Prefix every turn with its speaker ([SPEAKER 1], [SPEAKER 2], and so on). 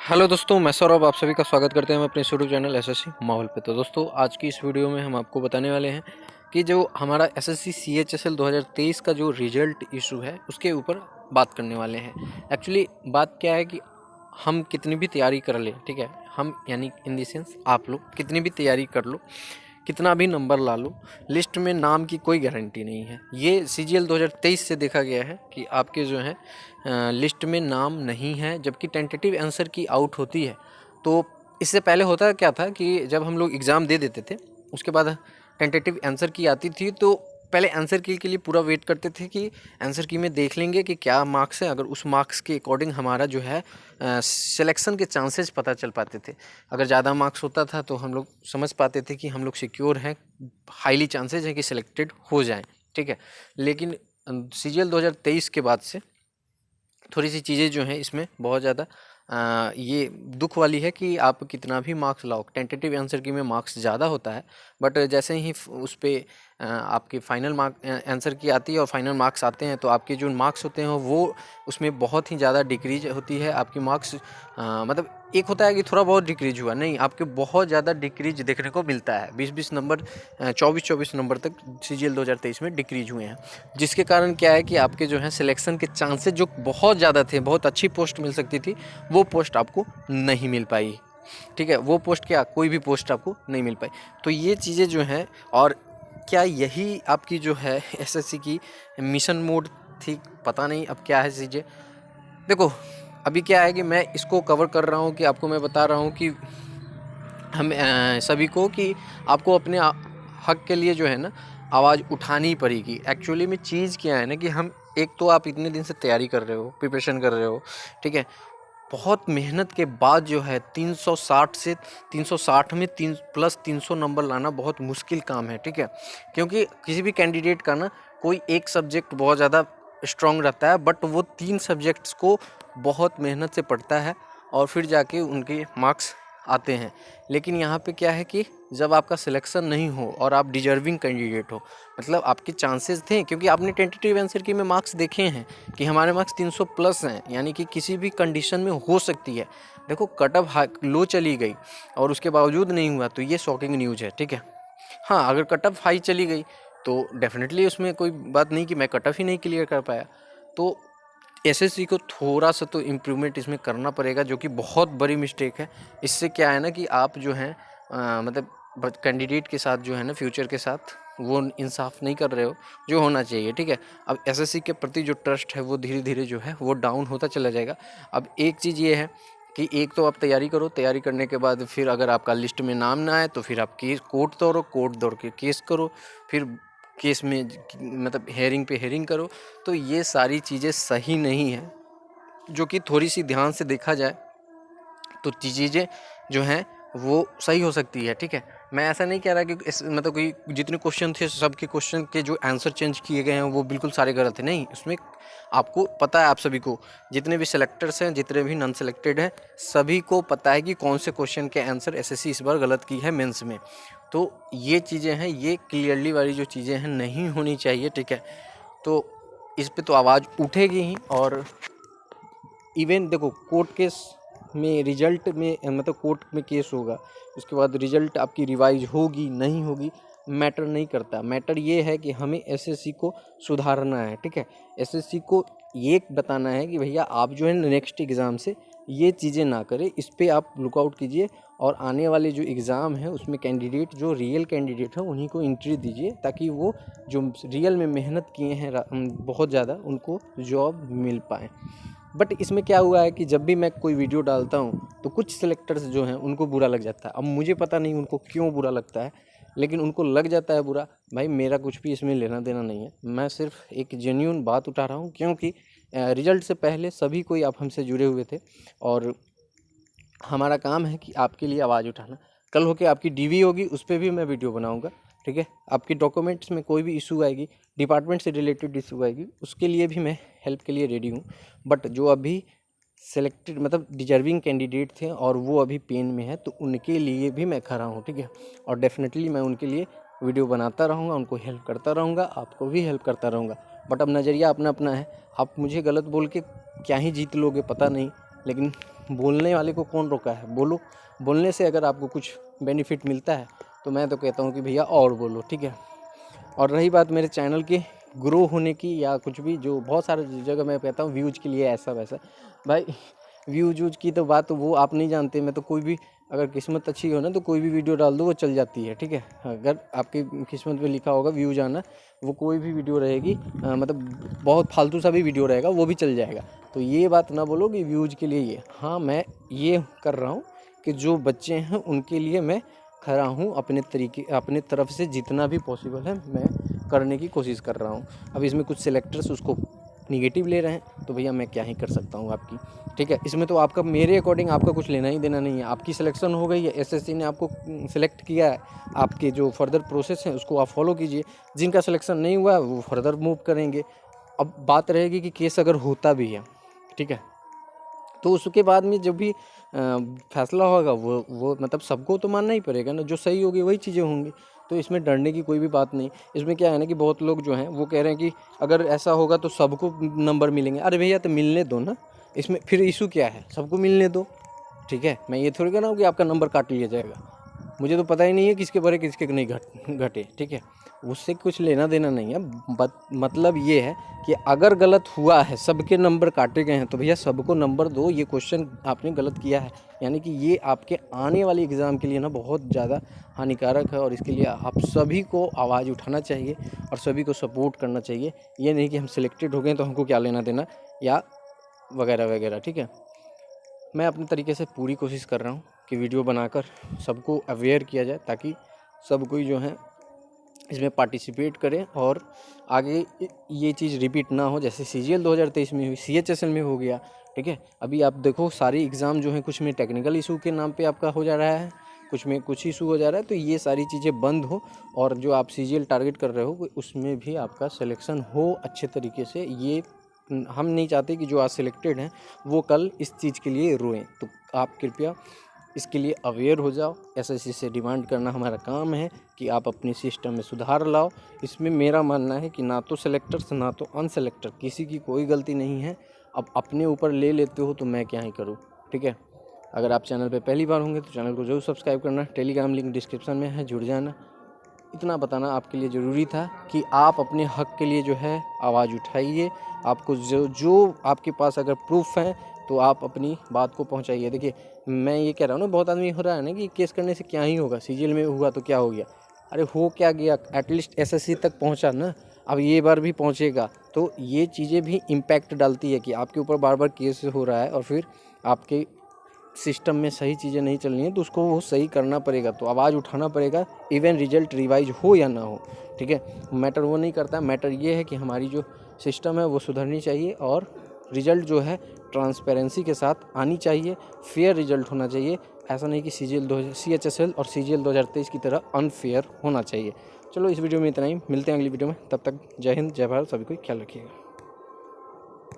[SPEAKER 1] Hello दोस्तों, मैं सौरभ आप सभी का स्वागत करते हैं हम अपने यूट्यूब चैनल एसएससी माहौल पे। तो दोस्तों, आज की इस वीडियो में हम आपको बताने वाले हैं कि जो हमारा एसएससी सीएचएसएल 2023 का जो रिजल्ट इशू है उसके ऊपर बात करने वाले हैं। एक्चुअली बात क्या है कि हम कितनी भी तैयारी कर लें, ठीक है, हम यानी इन द सेंस आप लोग कितनी भी तैयारी कर लो, कितना भी नंबर ला लो, लिस्ट में नाम की कोई गारंटी नहीं है। ये सीजीएल 2023 से देखा गया है कि आपके जो है लिस्ट में नाम नहीं है, जबकि टेंटेटिव आंसर की आउट होती है। तो इससे पहले होता क्या था कि जब हम लोग एग्ज़ाम दे देते थे, उसके बाद टेंटेटिव आंसर की आती थी, तो पहले आंसर की के लिए पूरा वेट करते थे कि आंसर की में देख लेंगे कि क्या मार्क्स है। अगर उस मार्क्स के अकॉर्डिंग हमारा जो है सिलेक्शन के चांसेस पता चल पाते थे। अगर ज़्यादा मार्क्स होता था तो हम लोग समझ पाते थे कि हम लोग सिक्योर हैं, हाईली चांसेस हैं कि सिलेक्टेड हो जाएं, ठीक है। लेकिन सीजीएल 2023 के बाद से थोड़ी सी चीज़ें जो हैं इसमें बहुत ज़्यादा ये दुख वाली है कि आप कितना भी मार्क्स लाओ, टेंटेटिव आंसर की में मार्क्स ज़्यादा होता है, बट जैसे ही उस पर आपकी फ़ाइनल मार्क आंसर की आती है और फाइनल मार्क्स आते हैं, तो आपके जो मार्क्स होते हैं वो उसमें बहुत ही ज़्यादा डिक्रीज होती है। आपकी मार्क्स मतलब एक होता है कि थोड़ा बहुत डिक्रीज हुआ, नहीं, आपके बहुत ज़्यादा डिक्रीज देखने को मिलता है। 20-20 नंबर 24-24 नंबर तक सीजीएल 2023 में डिक्रीज हुए हैं, जिसके कारण क्या है कि आपके जो है सिलेक्शन के चांसेस जो बहुत ज़्यादा थे, बहुत अच्छी पोस्ट मिल सकती थी, वो पोस्ट आपको नहीं मिल पाई, ठीक है। वो पोस्ट क्या, कोई भी पोस्ट आपको नहीं मिल पाई। तो ये चीज़ें जो हैं, और क्या यही आपकी जो है एसएससी की मिशन मोड थी, पता नहीं अब क्या है चीज़ें। देखो, अभी क्या है कि मैं इसको कवर कर रहा हूँ कि आपको मैं बता रहा हूँ कि हम सभी को कि आपको अपने हक के लिए जो है ना आवाज़ उठानी पड़ेगी। एक्चुअली में चीज़ क्या है ना कि हम एक तो आप इतने दिन से तैयारी कर रहे हो, प्रिपरेशन कर रहे हो, ठीक है। बहुत मेहनत के बाद जो है 360 से 360 में 300+ नंबर लाना बहुत मुश्किल काम है, ठीक है। क्योंकि किसी भी कैंडिडेट का ना कोई एक सब्जेक्ट बहुत ज़्यादा स्ट्रांग रहता है, बट वो 3 सब्जेक्ट्स को बहुत मेहनत से पढ़ता है और फिर जाके उनके मार्क्स आते हैं। लेकिन यहाँ पे क्या है कि जब आपका सिलेक्शन नहीं हो और आप डिजर्विंग कैंडिडेट हो, मतलब आपके चांसेस थे, क्योंकि आपने टेंटेटिव आंसर की में मार्क्स देखे हैं कि हमारे मार्क्स 300+ हैं, यानी कि किसी भी कंडीशन में हो सकती है। देखो, कट ऑफ लो चली गई और उसके बावजूद नहीं हुआ, तो ये शॉकिंग न्यूज़ है, ठीक है। हाँ, अगर कट ऑफ हाई चली गई तो डेफिनेटली उसमें कोई बात नहीं कि मैं कट ऑफ ही नहीं क्लियर कर पाया। तो एसएससी को थोड़ा सा तो इम्प्रूवमेंट इसमें करना पड़ेगा, जो कि बहुत बड़ी मिस्टेक है। इससे क्या है ना कि आप जो हैं मतलब कैंडिडेट के साथ जो है ना, फ्यूचर के साथ वो इंसाफ नहीं कर रहे हो जो होना चाहिए, ठीक है। अब एसएससी के प्रति जो ट्रस्ट है वो धीरे धीरे जो है वो डाउन होता चला जाएगा। अब एक चीज़ ये है कि एक तो आप तैयारी करो, तैयारी करने के बाद फिर अगर आपका लिस्ट में नाम ना आए तो फिर आप केस कोर्ट दौड़ के केस करो, फिर केस में मतलब हेयरिंग पे हेयरिंग करो। तो ये सारी चीज़ें सही नहीं है, जो कि थोड़ी सी ध्यान से देखा जाए तो चीज़ें जो हैं वो सही हो सकती है, ठीक है। मैं ऐसा नहीं कह रहा कि मतलब कोई जितने क्वेश्चन थे सबके क्वेश्चन के जो आंसर चेंज किए गए हैं वो बिल्कुल सारे गलत हैं, नहीं। उसमें आपको पता है, आप सभी को, जितने भी सेलेक्टर्स हैं, जितने भी नॉन सेलेक्टेड हैं, सभी को पता है कि कौन से क्वेश्चन के आंसर एसएससी इस बार गलत की है मेंस में। तो ये चीज़ें हैं, ये क्लियरली वाली जो चीज़ें हैं नहीं होनी चाहिए, ठीक है। तो इस पे तो आवाज़ उठेगी ही। और इवन देखो, कोर्ट केस में रिजल्ट में मतलब कोर्ट में केस होगा, उसके बाद रिजल्ट आपकी रिवाइज होगी नहीं होगी मैटर नहीं करता। मैटर ये है कि हमें एसएससी को सुधारना है, ठीक है। एसएससी को ये बताना है कि भैया आप जो है नेक्स्ट एग्ज़ाम से ये चीज़ें ना करें, इस पर आप लुकआउट कीजिए, और आने वाले जो एग्ज़ाम है उसमें कैंडिडेट जो रियल कैंडिडेट हैं उन्हीं को एंट्री दीजिए, ताकि वो जो रियल में मेहनत किए हैं बहुत ज़्यादा, उनको जॉब मिल पाए। बट इसमें क्या हुआ है कि जब भी मैं कोई वीडियो डालता हूँ तो कुछ सेलेक्टर्स जो हैं उनको बुरा लग जाता है। अब मुझे पता नहीं उनको क्यों बुरा लगता है, लेकिन उनको लग जाता है बुरा। भाई, मेरा कुछ भी इसमें लेना देना नहीं है, मैं सिर्फ एक जेन्युइन बात उठा रहा हूँ, क्योंकि रिजल्ट से पहले सभी कोई आप हमसे जुड़े हुए थे, और हमारा काम है कि आपके लिए आवाज़ उठाना। कल होके आपकी डीवी होगी, उस पर भी मैं वीडियो बनाऊंगा, ठीक है। आपकी डॉक्यूमेंट्स में कोई भी इशू आएगी, डिपार्टमेंट से रिलेटेड इशू आएगी, उसके लिए भी मैं हेल्प के लिए रेडी हूँ। बट जो अभी सेलेक्टेड मतलब डिजर्विंग कैंडिडेट थे और वो अभी पेन में है, तो उनके लिए भी मैं खड़ा हूँ, ठीक है। और डेफिनेटली मैं उनके लिए वीडियो बनाता रहूँगा, उनको हेल्प करता रहूँगा, आपको भी हेल्प करता रहूँगा। बट अब नज़रिया अपना अपना है। आप मुझे गलत बोल के क्या ही जीत लोगे पता नहीं, लेकिन बोलने वाले को कौन रोका है, बोलो। बोलने से अगर आपको कुछ बेनिफिट मिलता है तो मैं तो कहता हूँ कि भैया और बोलो, ठीक है। और रही बात मेरे चैनल के ग्रो होने की या कुछ भी, जो बहुत सारे जगह मैं कहता हूँ व्यूज़ के लिए ऐसा वैसा, भाई व्यूज की तो बात वो आप नहीं जानते। मैं तो कोई भी, अगर किस्मत अच्छी हो ना तो कोई भी वीडियो डाल दो वो चल जाती है, ठीक है। अगर आपकी किस्मत में लिखा होगा व्यूज आना, वो कोई भी वीडियो रहेगी, मतलब बहुत फालतू सा भी वीडियो रहेगा वो भी चल जाएगा। तो ये बात ना बोलो कि व्यूज के लिए ये, हाँ मैं ये कर रहा हूँ कि जो बच्चे हैं उनके लिए मैं खड़ा हूँ, अपने तरीके अपने तरफ से जितना भी पॉसिबल है मैं करने की कोशिश कर रहा हूँ। अब इसमें कुछ सिलेक्टर्स उसको निगेटिव ले रहे हैं तो भैया मैं क्या ही कर सकता हूँ आपकी, ठीक है। इसमें तो आपका, मेरे अकॉर्डिंग आपका कुछ लेना ही देना नहीं है। आपकी सिलेक्शन हो गई है, एसएससी ने आपको सिलेक्ट किया है, आपके जो फर्दर प्रोसेस हैं उसको आप फॉलो कीजिए। जिनका सिलेक्शन नहीं हुआ है वो फर्दर मूव करेंगे। अब बात रहेगी कि केस अगर होता भी है, ठीक है, तो उसके बाद में जब भी फैसला होगा वो मतलब सबको तो मानना ही पड़ेगा ना, जो सही होगी वही चीज़ें होंगी। तो इसमें डरने की कोई भी बात नहीं। इसमें क्या है ना कि बहुत लोग जो हैं वो कह रहे हैं कि अगर ऐसा होगा तो सबको नंबर मिलेंगे। अरे भैया तो मिलने दो ना, इसमें फिर इशू क्या है, सबको मिलने दो, ठीक है। मैं ये थोड़ी कह रहा हूँ कि आपका नंबर काट लिया जाएगा। मुझे तो पता ही नहीं है किसके बढ़े किसके नहीं घटे, ठीक है। उससे कुछ लेना देना नहीं है। मतलब ये है कि अगर गलत हुआ है, सबके नंबर काटे गए हैं, तो भैया सबको नंबर दो। ये क्वेश्चन आपने गलत किया है, यानी कि ये आपके आने वाले एग्ज़ाम के लिए ना बहुत ज़्यादा हानिकारक है। और इसके लिए आप सभी को आवाज़ उठाना चाहिए और सभी को सपोर्ट करना चाहिए। ये नहीं कि हम सिलेक्टेड हो गए तो हमको क्या लेना देना या वगैरह वगैरह, ठीक है। मैं अपने तरीके से पूरी कोशिश कर रहा हूँ कि वीडियो बनाकर सबको अवेयर किया जाए, ताकि सब कोई जो है इसमें पार्टिसिपेट करें और आगे ये चीज़ रिपीट ना हो। जैसे CGL 2023 में हुई, CHSL में हो गया, ठीक है। अभी आप देखो सारे एग्ज़ाम जो हैं, कुछ में टेक्निकल इशू के नाम पे आपका हो जा रहा है, कुछ में कुछ इशू हो जा रहा है। तो ये सारी चीज़ें बंद हो और जो आप CGL टारगेट कर रहे हो उसमें भी आपका सिलेक्शन हो अच्छे तरीके से। ये हम नहीं चाहते कि जो आज सिलेक्टेड हैं वो कल इस चीज़ के लिए रोएं। तो आप कृपया इसके लिए अवेयर हो जाओ। एसएससी से डिमांड करना हमारा काम है कि आप अपने सिस्टम में सुधार लाओ। इसमें मेरा मानना है कि ना तो सिलेक्टर्स ना तो अनसेलेक्टर, किसी की कोई गलती नहीं है। अब अपने ऊपर ले लेते हो तो मैं क्या ही करूँ, ठीक है। अगर आप चैनल पे पहली बार होंगे तो चैनल को जरूर सब्सक्राइब करना। टेलीग्राम लिंक डिस्क्रिप्शन में है, जुड़ जाना। इतना बताना आपके लिए ज़रूरी था कि आप अपने हक के लिए जो है आवाज़ उठाइए। आपको जो आपके पास अगर प्रूफ हैं तो आप अपनी बात को पहुंचाइए। देखिए मैं ये कह रहा हूँ ना, बहुत आदमी हो रहा है ना कि केस करने से क्या ही होगा, CGL में हुआ तो क्या हो गया। अरे हो क्या गया, एटलीस्ट SSC तक पहुंचा ना, अब ये बार भी पहुंचेगा। तो ये चीज़ें भी इम्पैक्ट डालती है कि आपके ऊपर बार बार केस हो रहा है और फिर आपके सिस्टम में सही चीज़ें नहीं चल रही हैं, तो उसको वो सही करना पड़ेगा, तो आवाज़ उठाना पड़ेगा। इवन रिजल्ट रिवाइज हो या ना हो, ठीक है, मैटर वो नहीं करता। मैटर ये है कि हमारी जो सिस्टम है वो सुधरनी चाहिए और रिजल्ट जो है ट्रांसपेरेंसी के साथ आनी चाहिए, फेयर रिजल्ट होना चाहिए। ऐसा नहीं कि CHSL और CGL 2023 की तरह अनफेयर होना चाहिए। चलो इस वीडियो में इतना ही, मिलते हैं अगली वीडियो में। तब तक जय हिंद, जय भारत, सभी को ख्याल रखिएगा।